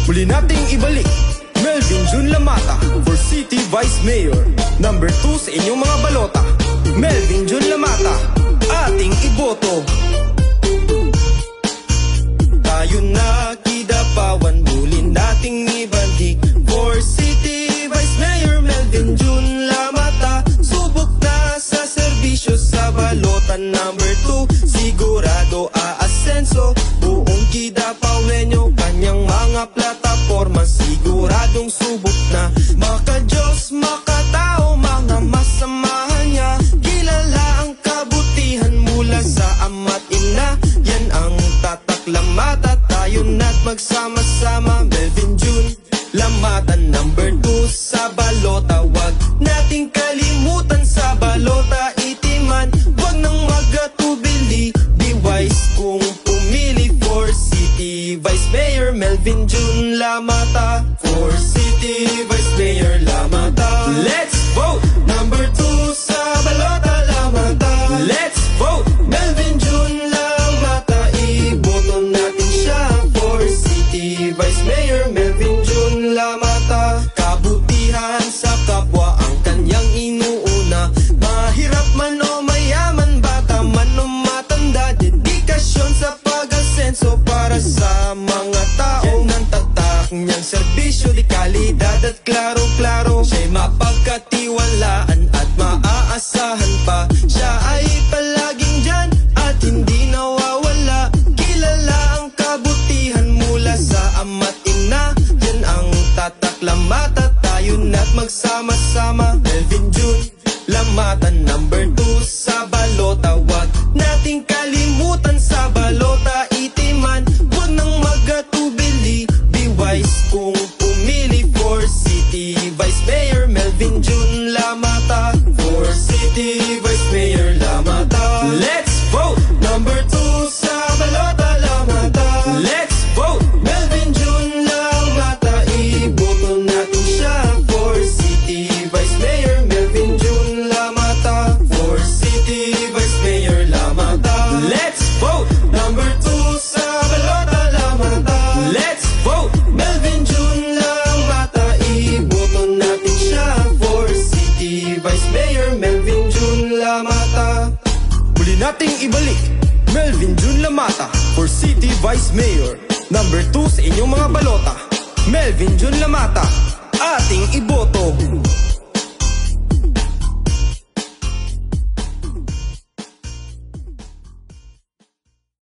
Muli nating ibalik Melvin Jun Lamata for City Vice Mayor. Number 2 sa inyong mga balota, Melvin Jun Lamata, ating iboto. Tayo na kidapawan, muli nating ibalik for City Vice Mayor Melvin Jun Lamata. Subok na sa serbisyo sa balota. Number 2, sigurado aasenso. Buong kidapawenyo, kanyang mga plataforma siguradong subok na. Maka-Diyos, makatao, mga masamahan niya. Kilala ang kabutihan mula sa ama't ina. Yan ang tatak Lamata, tayo na't magsama-sama. Melvin Jun Lamata, number 2 sa balota. Wag nating kalimutan sa balota itiman. Wag nang magatubili, be wise kung pumili for City Vice Mayor Melvin Jun Lamata. For City Vice Mayor Lamata, let's vote number 2 sa balota Lamata. Let's vote Melvin Jun Lamata, iboto natin siya for City Vice Mayor Melvin Jun Lamata. Kabutihan sa kapwa ang kanyang inuuna. Mahirap man o mayaman, bata man o matanda, dedikasyon sa pag-asenso para sa mga tao. Yan ang tatak niyang serbisyo, di kalidad at klaro-klaro. Siya'y mapagkatiwalaan at maaasahan pa. Siya ay palaging dyan at hindi nawawala. Kilala ang kabutihan mula sa ama't ina. Yan ang tatak Lamata, tayo na't magsama-sama. Melvin Jun Lamata, number 2 sa balota. Wag nating kalimutan sa balota itiman. Wag nang magatubili, be wise kung pumili for City Vice Mayor Melvin Jun Lamata. For City Vice Mayor Lamata, let's vote number 2 sa balota Lamata. Let's vote Melvin Jun Lamata, iboto natin siya for City Vice Mayor Melvin Jun Lamata. For City Vice Mayor Lamata, let's vote number 2 sa balota Lamata. Let's vote Melvin Jun Lamata, iboto natin siya for City Vice Mayor Melvin Jun Lamata. Muli nating ibalik Melvin Jun Lamata for City Vice Mayor. Number 2 sa inyong mga balota, Melvin Jun Lamata, ating iboto.